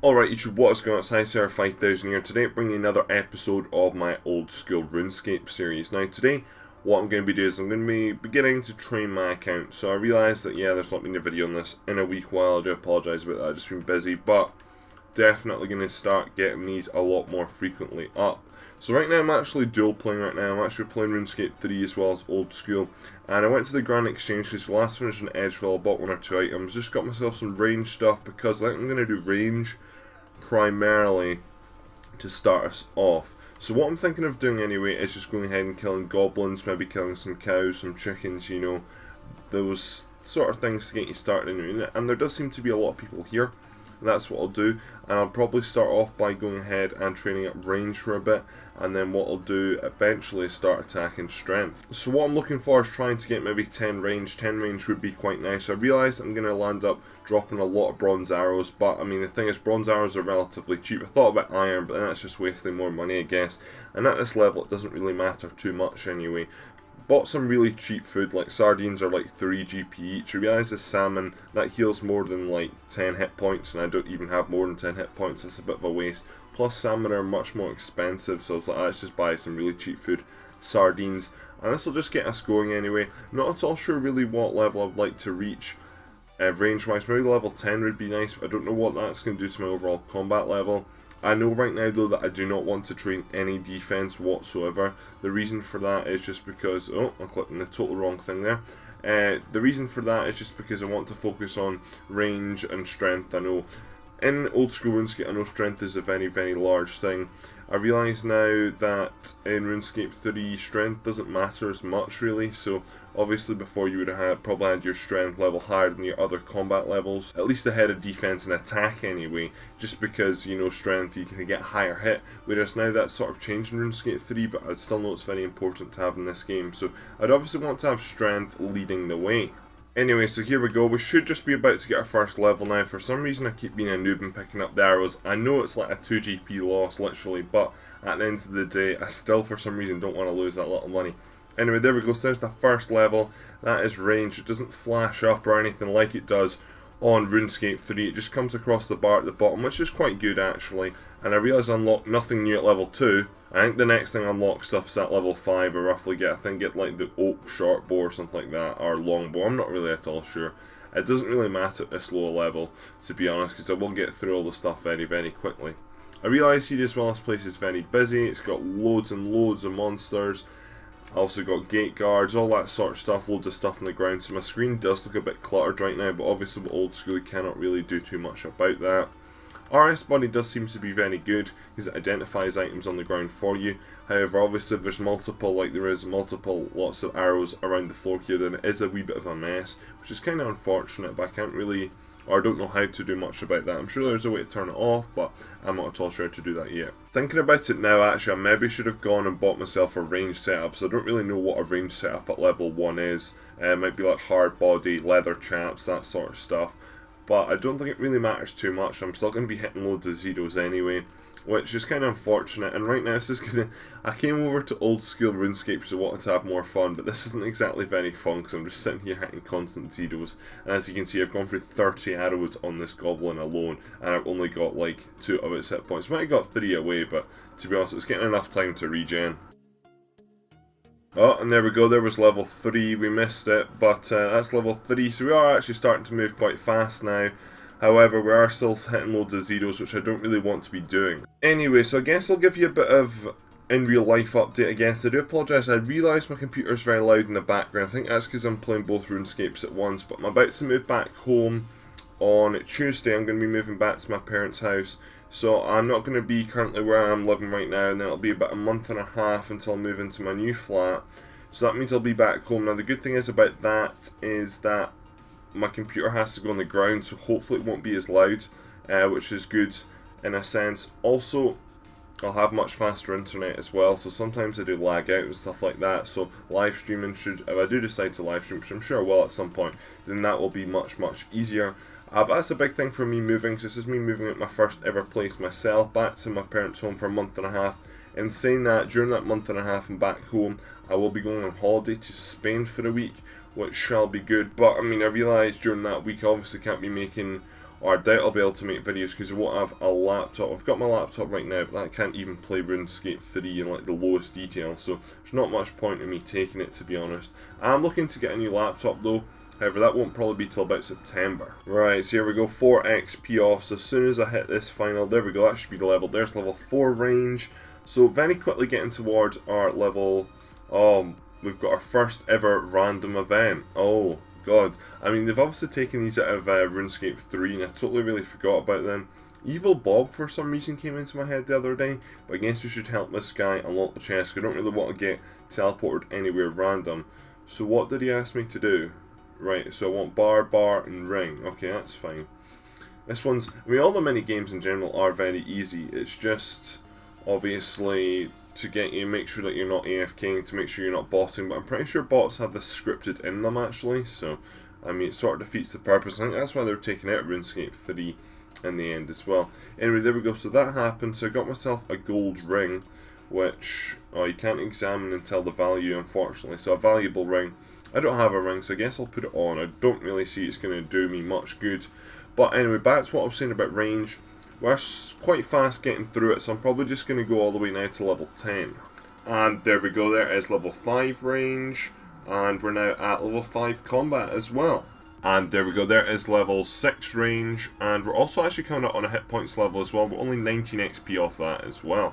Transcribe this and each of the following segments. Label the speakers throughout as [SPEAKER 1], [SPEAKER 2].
[SPEAKER 1] Alright YouTube, what is going on? It's Hightower 5000 here. Today bringing you another episode of my old school Runescape series. Now today, what I'm going to be doing is I'm going to be beginning to train my account. So I realise that there's not been a video on this in a week while. I do apologise about that, I've just been busy. But definitely going to start getting these a lot more frequently up. So right now I'm actually dual playing right now. I'm actually playing RuneScape 3 as well as old school. And I went to the Grand Exchange because last finished in Edgeville, I bought one or two items. Just got myself some range stuff because I think I'm going to do range primarily to start us off. So what I'm thinking of doing anyway is just going ahead and killing goblins, maybe killing some cows, some chickens, you know, those sort of things to get you started in it. And there does seem to be a lot of people here. That's what I'll do, and I'll probably start off by going ahead and training up range for a bit, and then what I'll do eventually is start attacking strength. So what I'm looking for is trying to get maybe 10 range. 10 range would be quite nice. I realise I'm going to land up dropping a lot of bronze arrows, but I mean the thing is bronze arrows are relatively cheap. I thought about iron, but then that's just wasting more money I guess, and at this level it doesn't really matter too much anyway. Bought some really cheap food, like sardines are like 3 GP each. I realise this salmon, that heals more than like 10 hit points, and I don't even have more than 10 hit points, it's a bit of a waste. Plus salmon are much more expensive, so I was like, let's just buy some really cheap food, sardines, and this will just get us going anyway. Not at all sure really what level I'd like to reach range wise. Maybe level 10 would be nice, but I don't know what that's going to do to my overall combat level. I know right now though that I do not want to train any defense whatsoever. The reason for that is just because, oh, I'm clicking the total wrong thing there. The reason for that is just because I want to focus on range and strength. I know in old school RuneScape, I know strength is a very large thing. I realise now that in RuneScape 3 strength doesn't matter as much really, so obviously before you would have probably had your strength level higher than your other combat levels, at least ahead of defense and attack anyway, just because, you know, strength you can get higher hit, whereas now that's sort of changed in RuneScape 3, but I'd still know it's very important to have in this game, so I'd obviously want to have strength leading the way. Anyway, so here we go. We should just be about to get our first level now. For some reason I keep being a noob and picking up the arrows. I know it's like a 2 GP loss literally, but at the end of the day I still for some reason don't want to lose that little money. Anyway, there we go, so there's the first level. That is range. It doesn't flash up or anything like it does on RuneScape 3. It just comes across the bar at the bottom, which is quite good actually. And I realise I unlocked nothing new at level 2. I think the next thing I unlock stuff is at level 5. I roughly get like the oak short bow or something like that, or long bow. I'm not really at all sure. It doesn't really matter at this low level, to be honest, because I will get through all the stuff very quickly. I realise here as well this place is very busy. It's got loads and loads of monsters. I also got gate guards, all that sort of stuff, loads of stuff on the ground, so my screen does look a bit cluttered right now, but obviously with old school you cannot really do too much about that. RS Buddy does seem to be very good because it identifies items on the ground for you. However, obviously if there's multiple, like there is lots of arrows around the floor here, then it is a wee bit of a mess, which is kind of unfortunate, but I can't really, or I don't know how to do much about that. I'm sure there's a way to turn it off, but I'm not at all sure how to do that yet. Thinking about it now, actually, I maybe should have gone and bought myself a range setup, so I don't really know what a range setup at level 1 is. It might be like hard body, leather chaps, that sort of stuff. But I don't think it really matters too much. I'm still going to be hitting loads of zeros anyway, which is kind of unfortunate. And right now this is going to... I came over to old school RuneScape because I wanted to have more fun, but this isn't exactly very fun because I'm just sitting here hitting constant zeros. And as you can see, I've gone through 30 arrows on this goblin alone, and I've only got like 2 of its hit points. Might have got 3 away, but to be honest, it's getting enough time to regen. Oh, and there we go, there was level 3, we missed it, but that's level 3, so we are actually starting to move quite fast now. However, we are still hitting loads of zeros, which I don't really want to be doing. Anyway, so I guess I'll give you a bit of in real life update, I guess. I do apologise, I realise my computer's very loud in the background. I think that's because I'm playing both RuneScapes at once, but I'm about to move back home on Tuesday. I'm going to be moving back to my parents' house. So I'm not going to be currently where I'm living right now, and then it'll be about a month and a half until I move into my new flat. So that means I'll be back home. Now the good thing is about that is that my computer has to go on the ground, so hopefully it won't be as loud, which is good in a sense. Also, I'll have much faster internet as well, so sometimes I do lag out and stuff like that, so live streaming should, if I do decide to live stream, which I'm sure I will at some point, then that will be much easier. But that's a big thing for me moving, so this is me moving at my first ever place myself, back to my parents' home for a month and a half. In saying that, during that month and a half and back home, I will be going on holiday to Spain for a week, which shall be good, but I mean, I realise during that week I obviously can't be making or I doubt I'll be able to make videos because I won't have a laptop. I've got my laptop right now, but I can't even play RuneScape 3 in like the lowest detail, so there's not much point in me taking it, to be honest. I'm looking to get a new laptop though. However, that won't probably be till about September. Right, so here we go, 4 XP off. So as soon as I hit this final, there we go, that should be the level. There's level 4 range. So very quickly getting towards our level, we've got our first ever random event. Oh god, I mean they've obviously taken these out of RuneScape 3 and I totally really forgot about them. Evil Bob for some reason came into my head the other day, but I guess we should help this guy unlock the chest because I don't really want to get teleported anywhere random. So what did he ask me to do? Right, so I want bar, and ring. Okay, that's fine. This one's, I mean all the mini games in general are very easy, it's just obviously to get you, make sure that you're not AFKing, to make sure you're not botting, but I'm pretty sure bots have this scripted in them actually, so I mean it sort of defeats the purpose. I think that's why they're taking out RuneScape 3 in the end as well. Anyway, there we go, so that happened, so I got myself a gold ring, which, you can't examine and tell the value unfortunately, so a valuable ring. I don't have a ring, so I guess I'll put it on. I don't really see it's going to do me much good, but anyway, back to what I was saying about range. We're quite fast getting through it, so I'm probably just going to go all the way now to level 10. And there we go, there is level 5 range, and we're now at level 5 combat as well. And there we go, there is level 6 range, and we're also actually coming up on a hit points level as well. We're only 19 XP off that as well.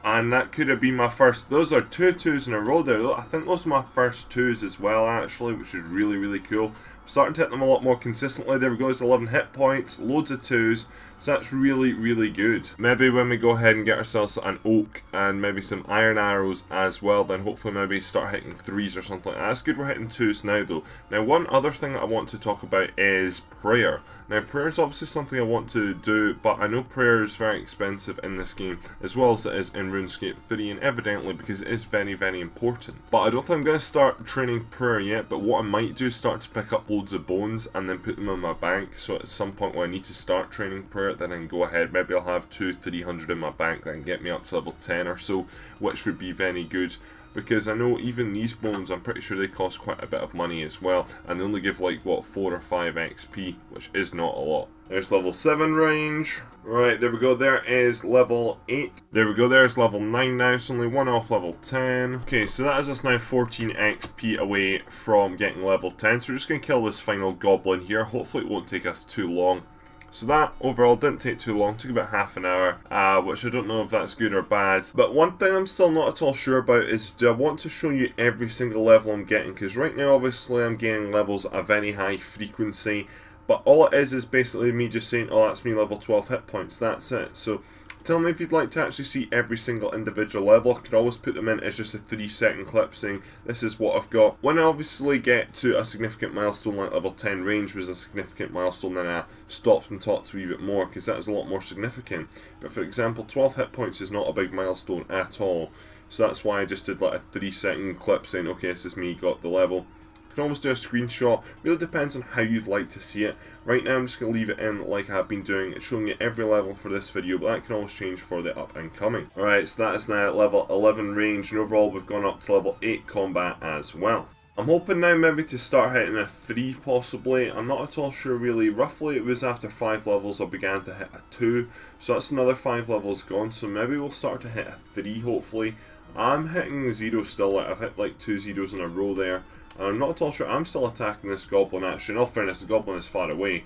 [SPEAKER 1] And that could have been my first, those are 2 2s in a row there. I think those are my first 2s as well actually, which is really, really cool. I'm starting to hit them a lot more consistently. There we go, it's 11 hit points, loads of 2s. So that's really, really good. Maybe when we go ahead and get ourselves an oak and maybe some iron arrows as well, then hopefully maybe start hitting 3s or something like that. That's good we're hitting 2s now though. Now one other thing that I want to talk about is prayer. Now prayer is obviously something I want to do, but I know prayer is very expensive in this game, as well as it is in RuneScape 3, and evidently because it is very, very important. But I don't think I'm going to start training prayer yet, but what I might do is start to pick up loads of bones and then put them in my bank, so at some point when I need to start training prayer, then I can go ahead, maybe I'll have 200-300 in my bank that can get me up to level 10 or so, which would be very good. Because I know even these bones, I'm pretty sure they cost quite a bit of money as well, and they only give like, what, 4 or 5 XP, which is not a lot. There's level 7 range. Right, there we go, there is level 8. There we go, there's level 9 now, so only 1 off level 10. Okay, so that is us now 14 XP away from getting level 10, so we're just going to kill this final goblin here. Hopefully it won't take us too long. So that overall didn't take too long, took about half an hour, which I don't know if that's good or bad. But one thing I'm still not at all sure about is, do I want to show you every single level I'm getting? Because right now obviously I'm getting levels at a very high frequency, but all it is basically me just saying, oh that's me level 12 hit points, that's it. So tell me if you'd like to actually see every single individual level. I could always put them in as just a 3-second clip saying this is what I've got. When I obviously get to a significant milestone like level 10 range was a significant milestone, then I stopped and talked a wee bit more because that is a lot more significant. But for example, 12 hit points is not a big milestone at all. So that's why I just did like a 3-second clip saying okay, this is me, got the level. You can almost do a screenshot, really depends on how you'd like to see it. Right now I'm just going to leave it in like I've been doing, it's showing you every level for this video, but that can always change for the up and coming. Alright, so that is now at level 11 range, and overall we've gone up to level 8 combat as well. I'm hoping now maybe to start hitting a 3 possibly, I'm not at all sure really. Roughly it was after 5 levels I began to hit a 2, so that's another 5 levels gone, so maybe we'll start to hit a 3 hopefully. I'm hitting 0 still, I've hit like 2 zeros in a row there. I'm not at all sure, I'm still attacking this goblin actually. In all fairness, the goblin is far away.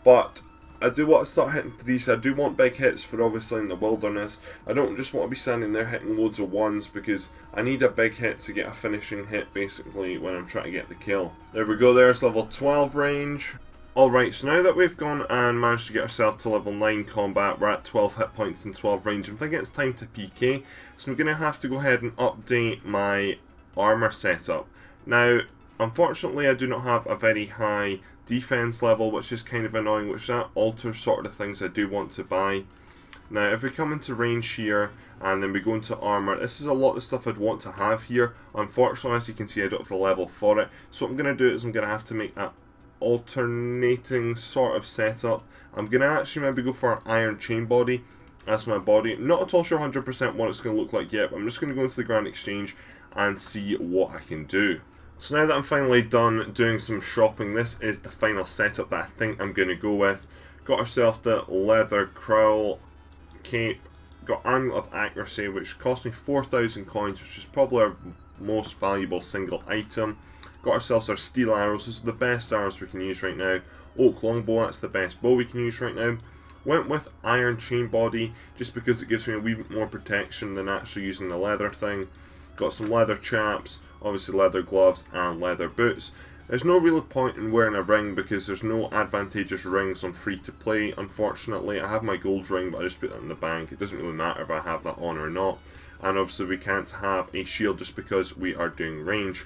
[SPEAKER 1] But I do want to start hitting 3s, I do want big hits for obviously in the wilderness. I don't just want to be standing there hitting loads of 1s because I need a big hit to get a finishing hit basically when I'm trying to get the kill. There we go, there's level 12 range. Alright, so now that we've gone and managed to get ourselves to level 9 combat, we're at 12 hit points and 12 range. I'm thinking it's time to PK, so I'm going to have to go ahead and update my armor setup. Now, unfortunately I do not have a very high defense level, which is kind of annoying, which that alters sort of the things I do want to buy. Now, if we come into range here, and then we go into armor, this is a lot of stuff I'd want to have here. Unfortunately, as you can see, I don't have the level for it. So what I'm going to do is I'm going to have to make an alternating sort of setup. I'm going to actually maybe go for an iron chain body as my body. Not at all sure 100% what it's going to look like yet, but I'm just going to go into the Grand Exchange and see what I can do. So now that I'm finally done doing some shopping, this is the final setup that I think I'm going to go with. Got ourselves the leather cowl cape, got Amulet of Accuracy, which cost me 4,000 coins, which is probably our most valuable single item. Got ourselves our steel arrows. This is the best arrows we can use right now. Oak longbow, that's the best bow we can use right now. Went with iron chain body just because it gives me a wee bit more protection than actually using the leather thing. Got some leather chaps, obviously leather gloves and leather boots. There's no real point in wearing a ring because there's no advantageous rings on free to play, unfortunately. I have my gold ring, but I just put that in the bank. It doesn't really matter if I have that on or not. And obviously we can't have a shield just because we are doing range.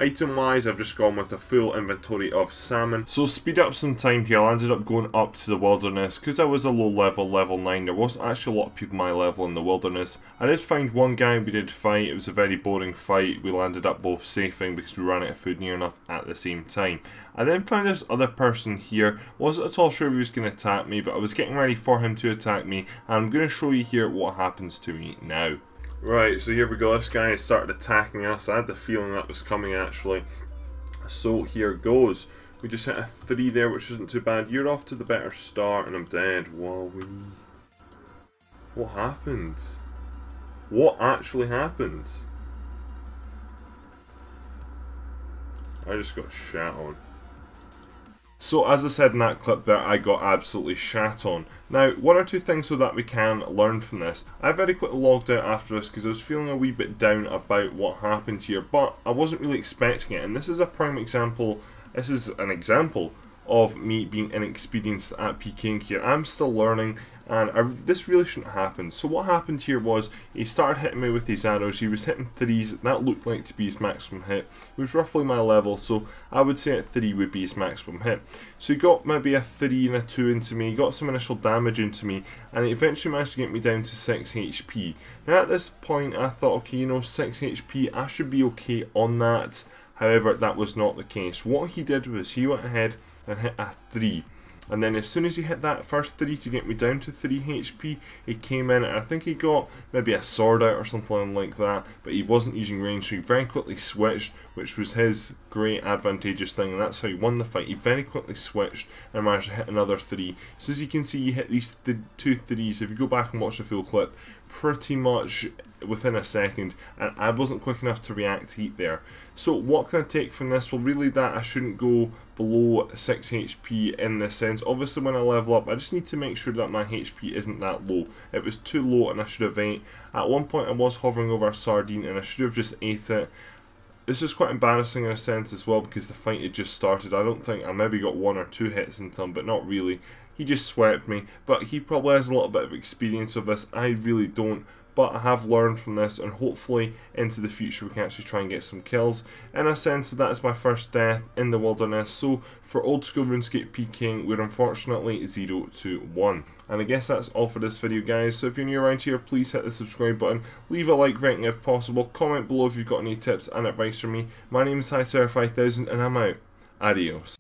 [SPEAKER 1] Item wise, I've just gone with a full inventory of salmon. So speed up some time here, I ended up going up to the wilderness because I was a low level, level 9. There wasn't actually a lot of people my level in the wilderness. I did find one guy we did fight. It was a very boring fight. We landed up both safing because we ran out of food near enough at the same time. I then found this other person here. Wasn't at all sure if he was going to attack me, but I was getting ready for him to attack me, and I'm going to show you here what happens to me now. Right, so here we go. This guy has started attacking us. I had the feeling that was coming actually. So here goes. We just hit a 3 there, which isn't too bad. You're off to the better start, and I'm dead. Whoa. What happened? What actually happened? I just got shat on. So as I said in that clip there, I got absolutely shat on. Now, one or two things so that we can learn from this. I very quickly logged out after this because I was feeling a wee bit down about what happened here, but I wasn't really expecting it, and this is a prime example, this is an example of me being inexperienced at PKing here. I'm still learning, and this really shouldn't happen. So what happened here was, he started hitting me with these arrows. He was hitting 3s, that looked like to be his maximum hit. It was roughly my level, so I would say at 3 would be his maximum hit. So he got maybe a 3 and a 2 into me, he got some initial damage into me, and he eventually managed to get me down to 6 HP. Now at this point I thought, okay, you know, 6 HP, I should be okay on that. However, that was not the case. What he did was, he went ahead and hit a 3, and then as soon as he hit that first 3 to get me down to 3 HP, he came in and I think he got maybe a sword out or something like that, but he wasn't using range, so he very quickly switched, which was his great advantageous thing, and that's how he won the fight. He very quickly switched and managed to hit another 3. So as you can see, he hit these 2 3s. If you go back and watch the full clip, pretty much within a second, and I wasn't quick enough to react to heat there. So what can I take from this? Well, really that I shouldn't go below 6 HP in this sense. Obviously when I level up, I just need to make sure that my HP isn't that low. It was too low and I should have ate. At one point I was hovering over a sardine and I should have just ate it. This is quite embarrassing in a sense as well because the fight had just started. I don't think I maybe got 1 or 2 hits into him, but not really. He just swept me, but he probably has a little bit of experience of this. I really don't. But I have learned from this, and hopefully into the future we can actually try and get some kills. In a sense, that is my first death in the wilderness. So for old school RuneScape PKing, we're unfortunately 0-1. And I guess that's all for this video, guys. So if you're new around here, please hit the subscribe button, leave a like rating if possible, comment below if you've got any tips and advice from me. My name is Hightower 5000 and I'm out. Adios.